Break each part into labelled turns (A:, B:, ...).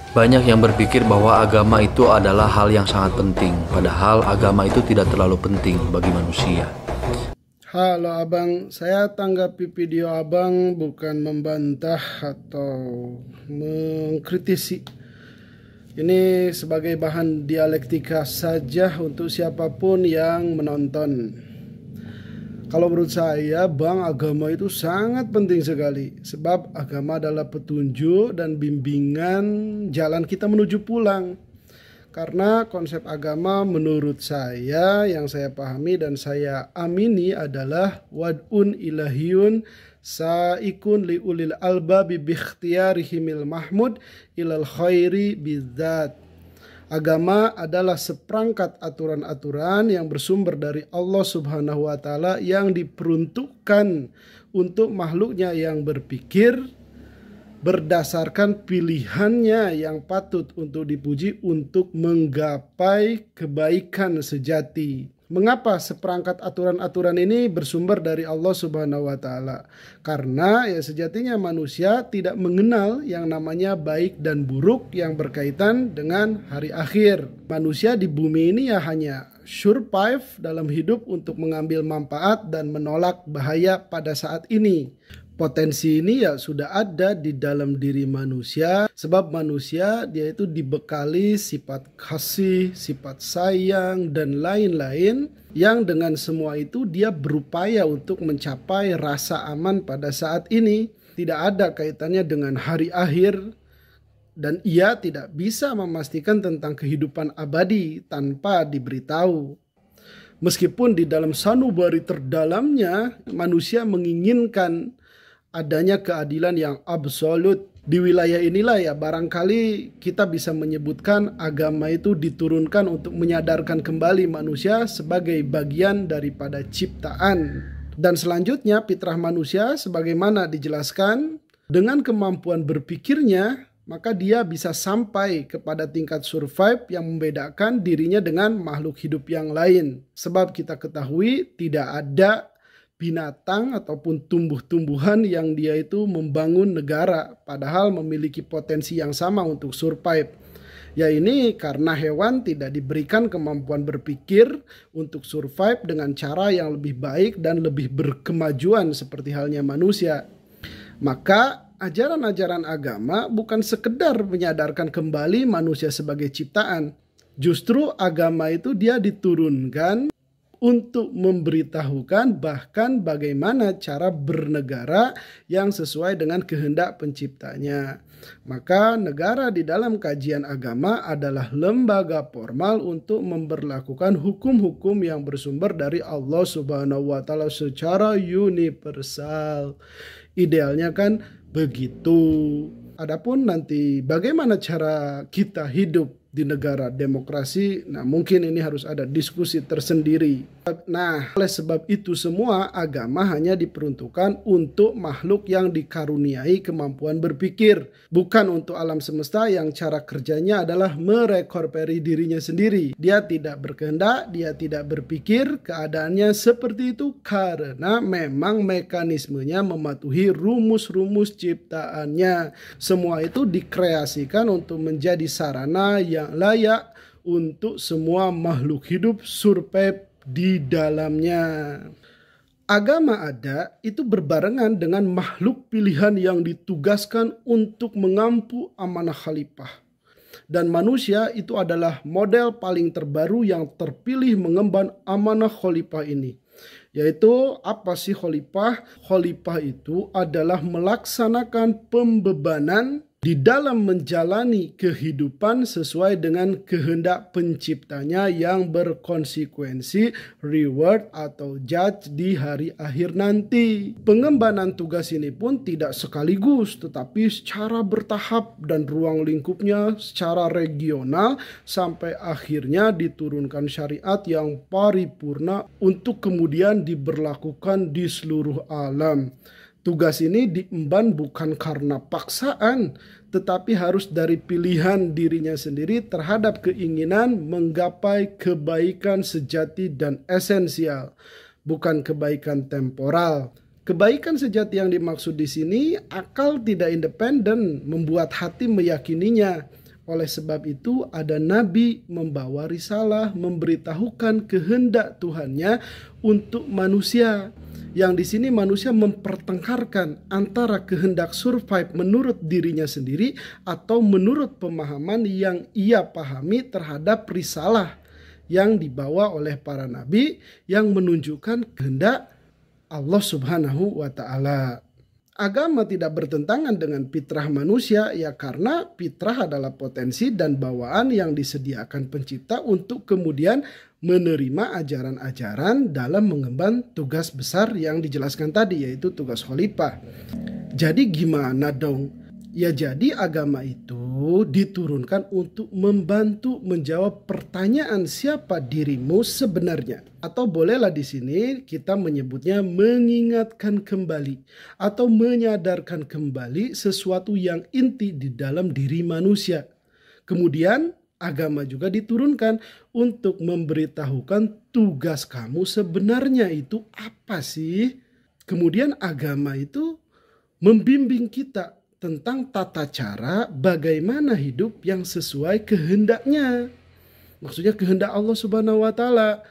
A: Banyak yang berpikir bahwa agama itu adalah hal yang sangat penting, padahal agama itu tidak terlalu penting bagi manusia.
B: Halo abang, saya tanggapi video abang bukan membantah atau mengkritisi. Ini sebagai bahan dialektika saja untuk siapapun yang menonton. Kalau menurut saya, bang, agama itu sangat penting sekali. Sebab agama adalah petunjuk dan bimbingan jalan kita menuju pulang. Karena konsep agama menurut saya, yang saya pahami dan saya amini adalah wad'un ilahiyun sa'ikun liulil albabi bikhtiyarihimil mahmud ilal khairi bidzat. Agama adalah seperangkat aturan-aturan yang bersumber dari Allah Subhanahu wa Ta'ala yang diperuntukkan untuk makhluknya yang berpikir berdasarkan pilihannya yang patut untuk dipuji untuk menggapai kebaikan sejati. Mengapa seperangkat aturan-aturan ini bersumber dari Allah Subhanahu wa Ta'ala? Karena ya sejatinya manusia tidak mengenal yang namanya baik dan buruk yang berkaitan dengan hari akhir. Manusia di bumi ini ya hanya survive dalam hidup untuk mengambil manfaat dan menolak bahaya pada saat ini. Potensi ini ya sudah ada di dalam diri manusia, sebab manusia dia itu dibekali sifat kasih, sifat sayang dan lain-lain yang dengan semua itu dia berupaya untuk mencapai rasa aman pada saat ini. Tidak ada kaitannya dengan hari akhir dan ia tidak bisa memastikan tentang kehidupan abadi tanpa diberitahu. Meskipun di dalam sanubari terdalamnya manusia menginginkan adanya keadilan yang absolut. Di wilayah inilah ya barangkali kita bisa menyebutkan agama itu diturunkan untuk menyadarkan kembali manusia sebagai bagian daripada ciptaan. Dan selanjutnya fitrah manusia sebagaimana dijelaskan dengan kemampuan berpikirnya, maka dia bisa sampai kepada tingkat survive yang membedakan dirinya dengan makhluk hidup yang lain. Sebab kita ketahui tidak ada binatang ataupun tumbuh-tumbuhan yang dia itu membangun negara padahal memiliki potensi yang sama untuk survive. Ya ini karena hewan tidak diberikan kemampuan berpikir untuk survive dengan cara yang lebih baik dan lebih berkemajuan seperti halnya manusia. Maka ajaran-ajaran agama bukan sekedar menyadarkan kembali manusia sebagai ciptaan. Justru agama itu dia diturunkan untuk memberitahukan bahkan bagaimana cara bernegara yang sesuai dengan kehendak penciptanya. Maka negara di dalam kajian agama adalah lembaga formal untuk memberlakukan hukum-hukum yang bersumber dari Allah Subhanahu wa Ta'ala secara universal. Idealnya kan begitu. Adapun nanti bagaimana cara kita hidup di negara demokrasi, nah mungkin ini harus ada diskusi tersendiri. Nah, oleh sebab itu semua agama hanya diperuntukkan untuk makhluk yang dikaruniai kemampuan berpikir, bukan untuk alam semesta yang cara kerjanya adalah merecovery dirinya sendiri. Dia tidak berkehendak, dia tidak berpikir, keadaannya seperti itu karena memang mekanismenya mematuhi rumus-rumus ciptaannya. Semua itu dikreasikan untuk menjadi sarana yang layak untuk semua makhluk hidup survive di dalamnya. Agama ada itu berbarengan dengan makhluk pilihan yang ditugaskan untuk mengampu amanah khalifah. Dan manusia itu adalah model paling terbaru yang terpilih mengemban amanah khalifah ini. Yaitu apa sih khalifah? Khalifah itu adalah melaksanakan pembebanan di dalam menjalani kehidupan sesuai dengan kehendak penciptanya yang berkonsekuensi reward atau judge di hari akhir nanti. Pengembangan tugas ini pun tidak sekaligus tetapi secara bertahap dan ruang lingkupnya secara regional sampai akhirnya diturunkan syariat yang paripurna untuk kemudian diberlakukan di seluruh alam. Tugas ini diemban bukan karena paksaan, tetapi harus dari pilihan dirinya sendiri terhadap keinginan menggapai kebaikan sejati dan esensial, bukan kebaikan temporal. Kebaikan sejati yang dimaksud di sini akal tidak independen membuat hati meyakininya. Oleh sebab itu ada nabi membawa risalah, memberitahukan kehendak Tuhannya untuk manusia. Yang di sini manusia mempertengkarkan antara kehendak survive menurut dirinya sendiri atau menurut pemahaman yang ia pahami terhadap risalah yang dibawa oleh para nabi yang menunjukkan kehendak Allah Subhanahu wa Ta'ala. Agama tidak bertentangan dengan fitrah manusia ya karena fitrah adalah potensi dan bawaan yang disediakan pencipta untuk kemudian menerima ajaran-ajaran dalam mengemban tugas besar yang dijelaskan tadi, yaitu tugas khalifah. Jadi gimana dong? Ya jadi agama itu diturunkan untuk membantu menjawab pertanyaan siapa dirimu sebenarnya. Atau bolehlah di sini kita menyebutnya mengingatkan kembali atau menyadarkan kembali sesuatu yang inti di dalam diri manusia. Kemudian agama juga diturunkan untuk memberitahukan tugas kamu sebenarnya itu apa sih. Kemudian agama itu membimbing kita tentang tata cara bagaimana hidup yang sesuai kehendaknya. Maksudnya kehendak Allah Subhanahu wa Ta'ala.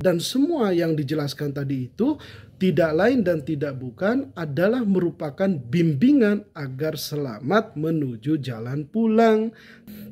B: Dan semua yang dijelaskan tadi itu tidak lain dan tidak bukan adalah merupakan bimbingan agar selamat menuju jalan pulang.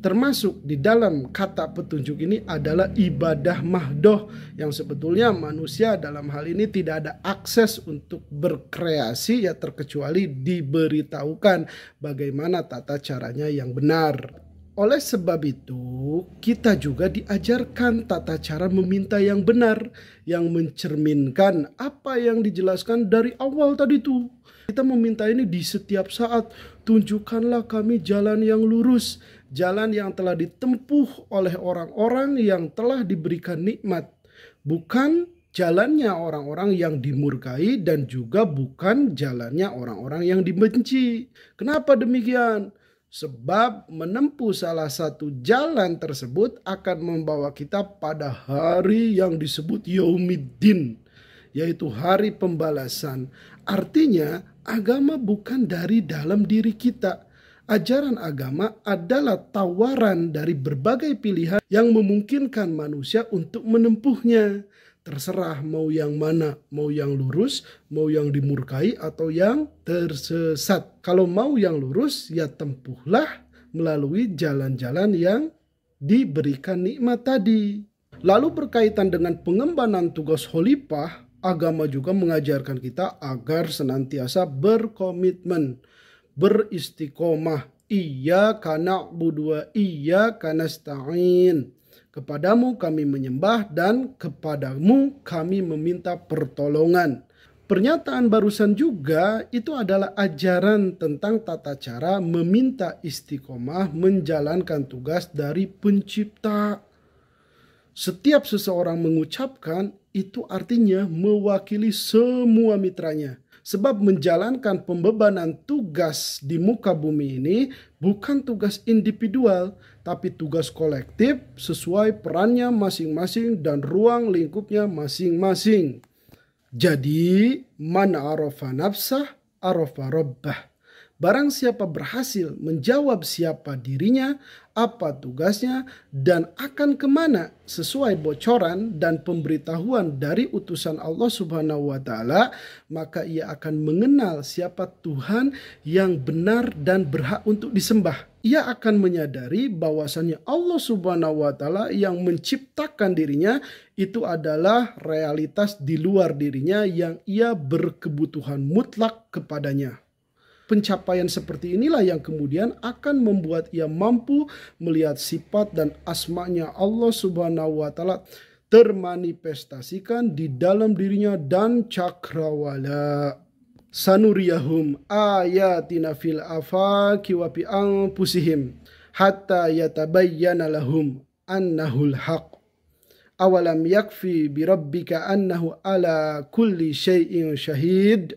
B: Termasuk di dalam kata petunjuk ini adalah ibadah mahdoh, yang sebetulnya manusia dalam hal ini tidak ada akses untuk berkreasi ya terkecuali diberitahukan bagaimana tata caranya yang benar. Oleh sebab itu, kita juga diajarkan tata cara meminta yang benar, yang mencerminkan apa yang dijelaskan dari awal tadi tuh. Kita meminta ini di setiap saat, tunjukkanlah kami jalan yang lurus, jalan yang telah ditempuh oleh orang-orang yang telah diberikan nikmat, bukan jalannya orang-orang yang dimurkai dan juga bukan jalannya orang-orang yang dibenci. Kenapa demikian? Sebab menempuh salah satu jalan tersebut akan membawa kita pada hari yang disebut Yaumiddin, yaitu hari pembalasan. Artinya agama bukan dari dalam diri kita. Ajaran agama adalah tawaran dari berbagai pilihan yang memungkinkan manusia untuk menempuhnya. Terserah mau yang mana, mau yang lurus, mau yang dimurkai atau yang tersesat. Kalau mau yang lurus ya tempuhlah melalui jalan-jalan yang diberikan nikmat tadi. Lalu berkaitan dengan pengembangan tugas khalifah, agama juga mengajarkan kita agar senantiasa berkomitmen, beristiqomah. Iyyaka na'budu wa iyyaka nasta'in. Kepadamu kami menyembah dan kepadamu kami meminta pertolongan. Pernyataan barusan juga itu adalah ajaran tentang tata cara meminta istiqomah menjalankan tugas dari pencipta. Setiap seseorang mengucapkan itu artinya mewakili semua mitranya. Sebab menjalankan pembebanan tugas di muka bumi ini bukan tugas individual, tapi tugas kolektif sesuai perannya masing-masing dan ruang lingkupnya masing-masing. Jadi, man arafa nafsah, arafa rabbah. Barang siapa berhasil menjawab siapa dirinya, apa tugasnya, dan akan kemana sesuai bocoran dan pemberitahuan dari utusan Allah Subhanahu wa Ta'ala, maka ia akan mengenal siapa Tuhan yang benar dan berhak untuk disembah. Ia akan menyadari bahwasannya Allah Subhanahu wa Ta'ala yang menciptakan dirinya itu adalah realitas di luar dirinya yang ia berkebutuhan mutlak kepadanya. Pencapaian seperti inilah yang kemudian akan membuat ia mampu melihat sifat dan asma-Nya Allah Subhanahu wa Ta'ala termanifestasikan di dalam dirinya dan cakrawala. Sanuriyahum ayatina fil afaqi wa fi anfusihim hatta yatabayyana lahum annahul haq. Awalam yakfi bi rabbika annahu ala kulli syai'in syahid.